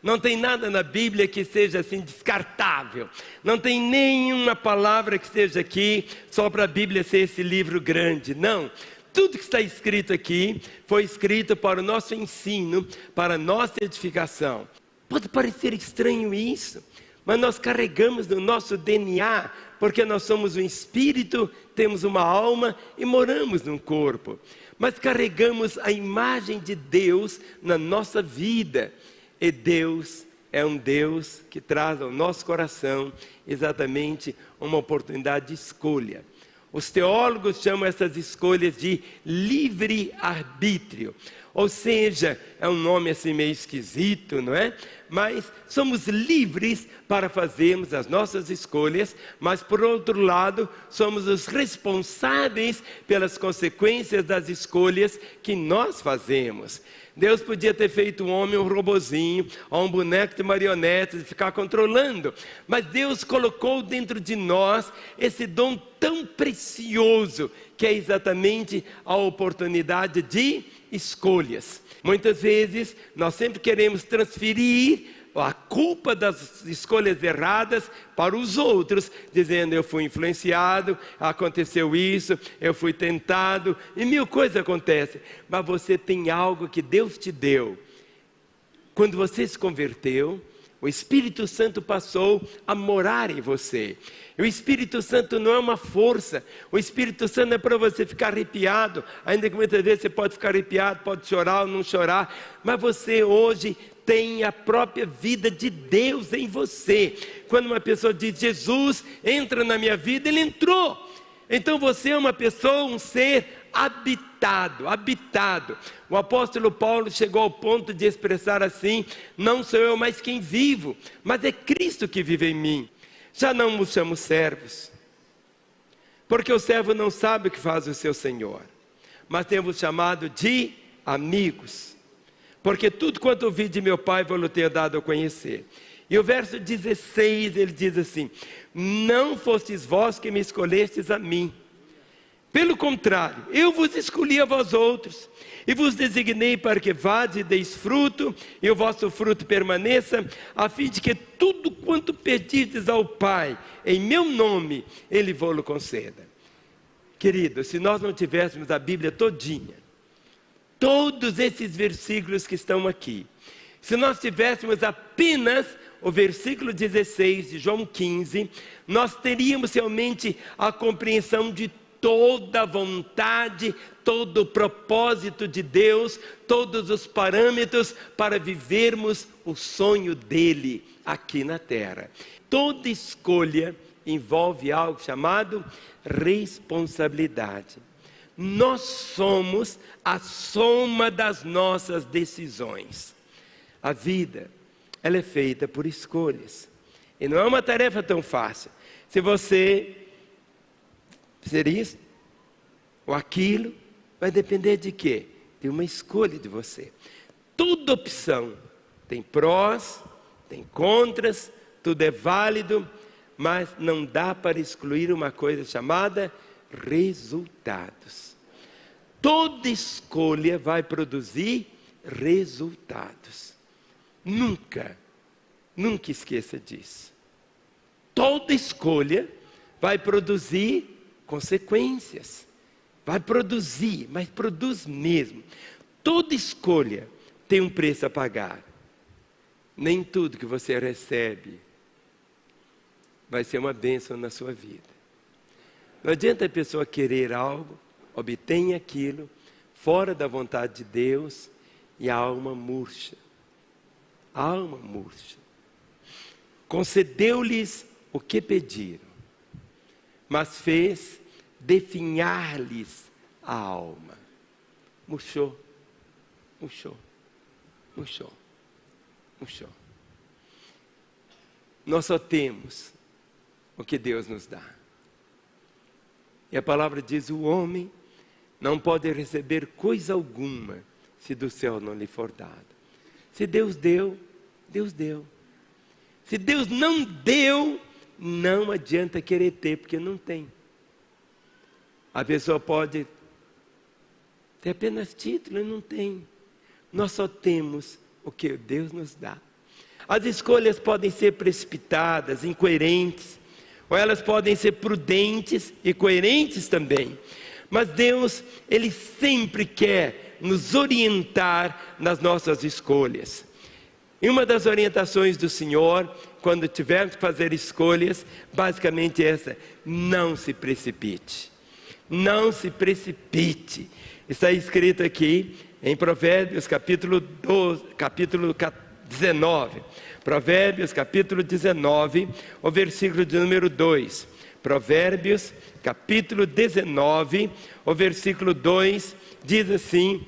Não tem nada na Bíblia que seja assim descartável. Não tem nenhuma palavra que esteja aqui só para a Bíblia ser esse livro grande. Não. Tudo que está escrito aqui foi escrito para o nosso ensino, para a nossa edificação. Pode parecer estranho isso, mas nós carregamos no nosso DNA, porque nós somos um espírito, temos uma alma e moramos num corpo. Mas carregamos a imagem de Deus na nossa vida. E Deus é um Deus que traz ao nosso coração exatamente uma oportunidade de escolha. Os teólogos chamam essas escolhas de livre-arbítrio. Ou seja, é um nome assim meio esquisito, não é? Mas somos livres para fazermos as nossas escolhas, mas por outro lado, somos os responsáveis pelas consequências das escolhas que nós fazemos. Deus podia ter feito um homem, um robozinho, ou um boneco de marionete, e ficar controlando. Mas Deus colocou dentro de nós esse dom tão precioso, que é exatamente a oportunidade de escolhas. Muitas vezes, nós sempre queremos transferir a culpa das escolhas erradas para os outros, dizendo: eu fui influenciado, aconteceu isso, eu fui tentado, e mil coisas acontecem. Mas você tem algo que Deus te deu. Quando você se converteu, o Espírito Santo passou a morar em você. O Espírito Santo não é uma força. O Espírito Santo não é para você ficar arrepiado, ainda que muitas vezes você pode ficar arrepiado, pode chorar ou não chorar, mas você hoje tem a própria vida de Deus em você. Quando uma pessoa diz: Jesus, entra na minha vida, Ele entrou. Então você é uma pessoa, um ser habitado. O apóstolo Paulo chegou ao ponto de expressar assim: não sou eu mais quem vivo, mas é Cristo que vive em mim. Já não nos chamo servos, porque o servo não sabe o que faz o seu senhor, mas temos chamado de amigos, porque tudo quanto ouvi de meu Pai vou-lhe ter dado a conhecer. E o verso 16, ele diz assim: não fostes vós que me escolhestes a mim, pelo contrário, eu vos escolhi a vós outros, e vos designei para que vades e deis fruto, e o vosso fruto permaneça, a fim de que tudo quanto pedirdes ao Pai, em meu nome, Ele vos conceda. Querido, se nós não tivéssemos a Bíblia todinha, todos esses versículos que estão aqui, se nós tivéssemos apenas o versículo 16 de João 15, nós teríamos realmente a compreensão de toda a vontade, todo o propósito de Deus, todos os parâmetros para vivermos o sonho dele aqui na terra. Toda escolha envolve algo chamado responsabilidade. Nós somos a soma das nossas decisões. A vida, ela é feita por escolhas. E não é uma tarefa tão fácil. Se você ser isso ou aquilo, vai depender de quê? De uma escolha de você. Toda opção tem prós, tem contras, tudo é válido, mas não dá para excluir uma coisa chamada resultados. Toda escolha vai produzir resultados. Nunca esqueça disso. Toda escolha vai produzir consequências. Vai produzir, mas produz mesmo. Toda escolha tem um preço a pagar. Nem tudo que você recebe vai ser uma bênção na sua vida. Não adianta a pessoa querer algo, obtém aquilo, fora da vontade de Deus, e a alma murcha. A alma murcha. Concedeu-lhes o que pediram, mas fez definhar-lhes a alma. Murchou. Nós só temos o que Deus nos dá. E a palavra diz: o homem não pode receber coisa alguma se do céu não lhe for dado. Se Deus deu, Deus deu. Se Deus não deu, não adianta querer ter, porque não tem. A pessoa pode ter apenas título e não tem. Nós só temos o que Deus nos dá. As escolhas podem ser precipitadas, incoerentes, ou elas podem ser prudentes e coerentes também. Mas Deus, Ele sempre quer nos orientar nas nossas escolhas. E uma das orientações do Senhor, quando tivermos que fazer escolhas, basicamente essa: não se precipite. Não se precipite. Está escrito aqui em Provérbios capítulo 19. Provérbios capítulo 19, o versículo de número 2. Provérbios capítulo 19, o versículo 2, diz assim: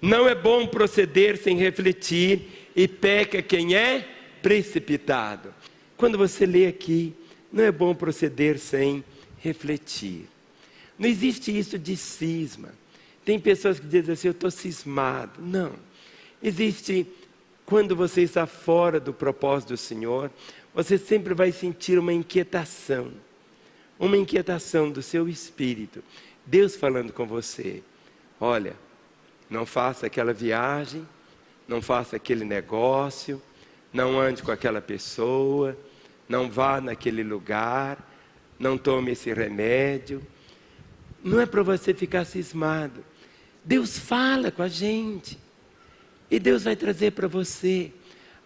não é bom proceder sem refletir, e peca quem é precipitado. Quando você lê aqui, não é bom proceder sem refletir. Não existe isso de cisma. Tem pessoas que dizem assim: eu estou cismado. Não. Existe, quando você está fora do propósito do Senhor, você sempre vai sentir uma inquietação do seu espírito. Deus falando com você: olha, não faça aquela viagem, não faça aquele negócio, não ande com aquela pessoa, não vá naquele lugar, não tome esse remédio. Não é para você ficar cismado. Deus fala com a gente, e Deus vai trazer para você.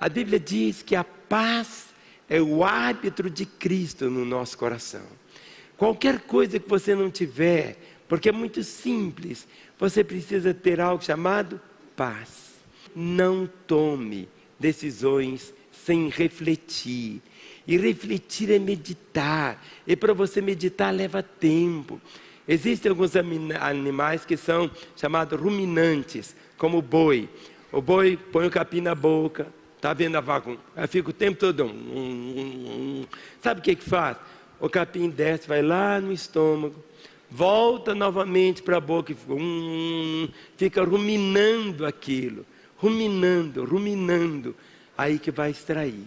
A Bíblia diz que a paz é o árbitro de Cristo no nosso coração. Qualquer coisa que você não tiver, porque é muito simples, você precisa ter algo chamado paz. Não tome decisões sem refletir. E refletir é meditar. E para você meditar leva tempo. Existem alguns animais que são chamados ruminantes, como o boi. O boi põe o capim na boca, está vendo a vaca, fica o tempo todo. Sabe o que faz? O capim desce, vai lá no estômago, volta novamente para a boca e fica ruminando aquilo. Ruminando, aí que vai extrair.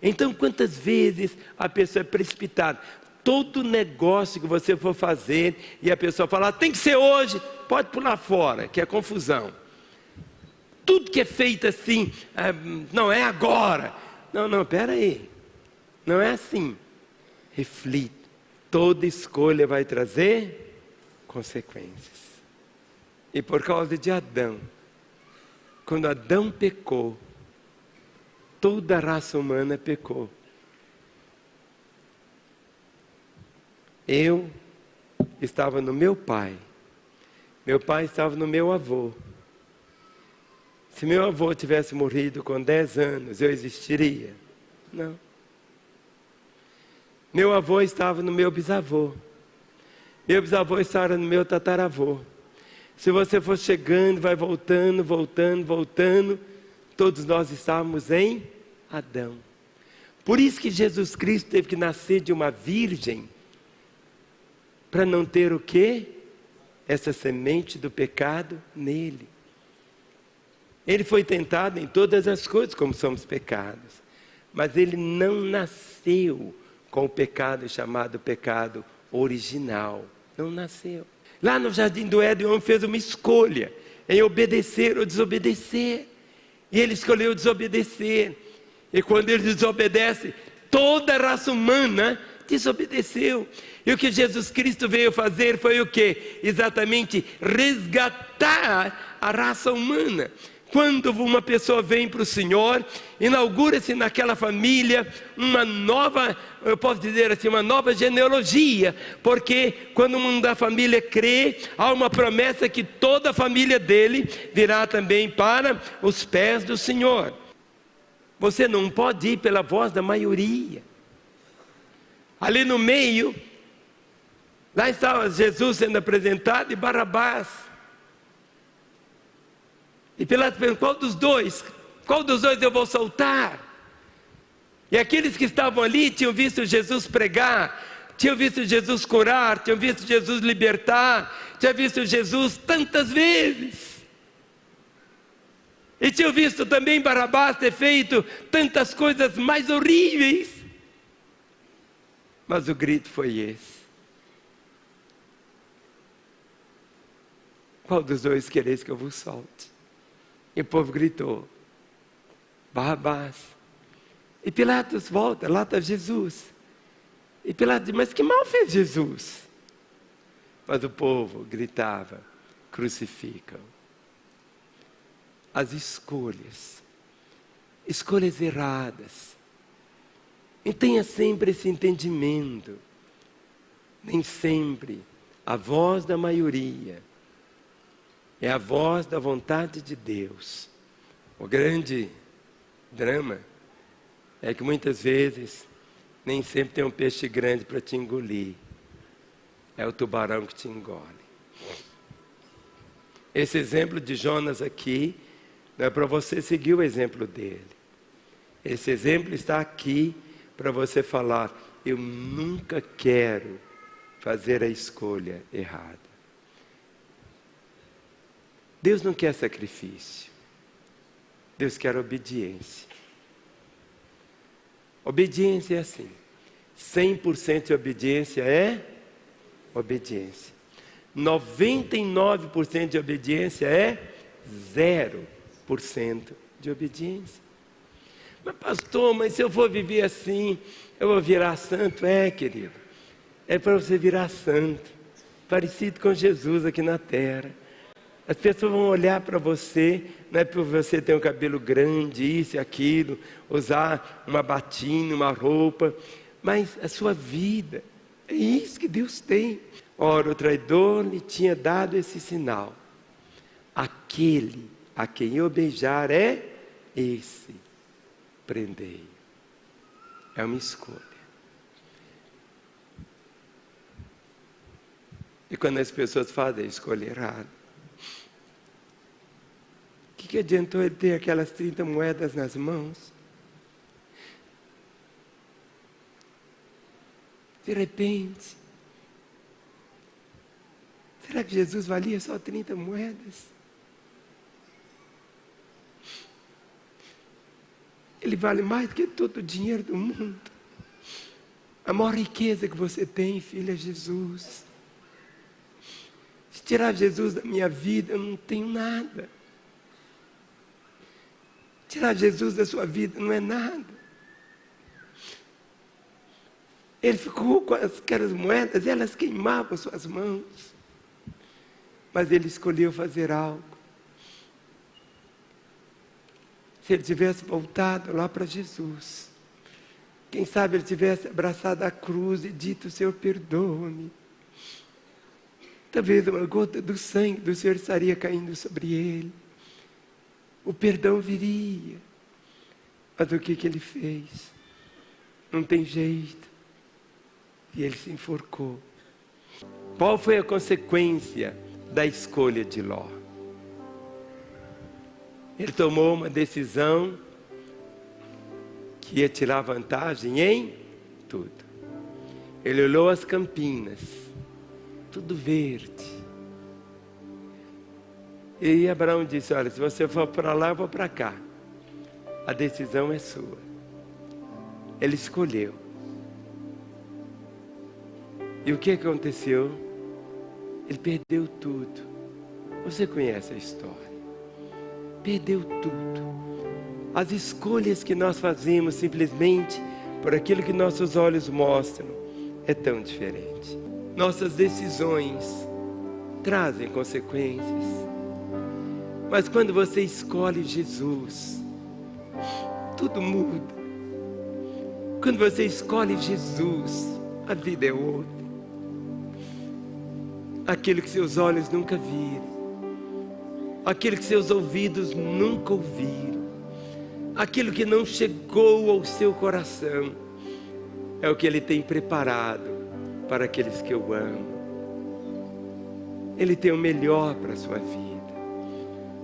Então, quantas vezes a pessoa é precipitada? Todo negócio que você for fazer e a pessoa falar: tem que ser hoje, pode pular fora, que é confusão. Tudo que é feito assim, não é agora. Não, espera aí. Não é assim. Reflita. Toda escolha vai trazer consequências. E por causa de Adão, quando Adão pecou, toda a raça humana pecou. Eu estava no meu pai estava no meu avô. Se meu avô tivesse morrido com 10 anos, eu existiria? Não. Meu avô estava no meu bisavô. Meu bisavô estava no meu tataravô. Se você for chegando, vai voltando, todos nós estávamos em Adão. Por isso que Jesus Cristo teve que nascer de uma virgem, para não ter o quê? Essa semente do pecado nele. Ele foi tentado em todas as coisas como somos pecados, mas ele não nasceu com o pecado chamado pecado original. Não nasceu. Lá no jardim do Éden, o homem fez uma escolha em obedecer ou desobedecer. E ele escolheu desobedecer. E quando ele desobedece, toda a raça humana desobedeceu. E o que Jesus Cristo veio fazer foi o quê? Exatamente resgatar a raça humana. Quando uma pessoa vem para o Senhor, inaugura-se naquela família uma nova, eu posso dizer assim, uma nova genealogia, porque quando um da família crê, há uma promessa que toda a família dele virá também para os pés do Senhor. Você não pode ir pela voz da maioria. Ali no meio, lá estava Jesus sendo apresentado e Barrabás. E Pilatos perguntou: qual dos dois eu vou soltar? E aqueles que estavam ali tinham visto Jesus pregar, tinham visto Jesus curar, tinham visto Jesus libertar, tinham visto Jesus tantas vezes. E tinham visto também Barrabás ter feito tantas coisas mais horríveis. Mas o grito foi esse: qual dos dois quereis que eu vos solte? E o povo gritou: Barrabás. E Pilatos volta, lá está Jesus. E Pilatos diz, mas que mal fez Jesus? Mas o povo gritava, crucificam. As escolhas erradas. E tenha sempre esse entendimento. Nem sempre a voz da maioria é a voz da vontade de Deus. O grande drama é que muitas vezes nem sempre tem um peixe grande para te engolir. É o tubarão que te engole. Esse exemplo de Jonas aqui não é para você seguir o exemplo dele. Esse exemplo está aqui para você falar, eu nunca quero fazer a escolha errada. Deus não quer sacrifício. Deus quer obediência. Obediência é assim. 100% de obediência é obediência. 99% de obediência é 0% de obediência. Mas pastor, mas se eu for viver assim, eu vou virar santo? É, querido. É para você virar santo. Parecido com Jesus aqui na terra. As pessoas vão olhar para você, não é por você ter um cabelo grande, isso e aquilo, usar uma batina, uma roupa, mas a sua vida, é isso que Deus tem. Ora, o traidor lhe tinha dado esse sinal. Aquele a quem eu beijar é esse, prendei. É uma escolha. E quando as pessoas fazem a escolha errada, o que adiantou ele ter aquelas 30 moedas nas mãos? De repente, será que Jesus valia só 30 moedas? Ele vale mais do que todo o dinheiro do mundo. A maior riqueza que você tem, filho, é Jesus. Se tirar Jesus da minha vida, eu não tenho nada. Tirar Jesus da sua vida não é nada. Ele ficou com aquelas moedas, elas queimavam suas mãos. Mas ele escolheu fazer algo. Se ele tivesse voltado lá para Jesus, quem sabe ele tivesse abraçado a cruz e dito, Senhor, perdoa-me. Talvez uma gota do sangue do Senhor estaria caindo sobre ele. O perdão viria. Mas o que ele fez? Não tem jeito. E ele se enforcou. Qual foi a consequência da escolha de Ló? Ele tomou uma decisão que ia tirar vantagem em tudo. Ele olhou as campinas, tudo verde. E Abraão disse, olha, se você for para lá, eu vou para cá. A decisão é sua. Ele escolheu. E o que aconteceu? Ele perdeu tudo. Você conhece a história. Perdeu tudo. As escolhas que nós fazemos simplesmente por aquilo que nossos olhos mostram é tão diferente. Nossas decisões trazem consequências. Mas quando você escolhe Jesus, tudo muda. Quando você escolhe Jesus, a vida é outra. Aquilo que seus olhos nunca viram, aquilo que seus ouvidos nunca ouviram, aquilo que não chegou ao seu coração, é o que Ele tem preparado para aqueles que eu amo. Ele tem o melhor para a sua vida.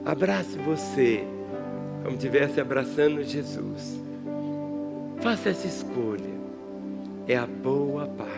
Abrace você, como se estivesse abraçando Jesus. Faça essa escolha. É a boa parte.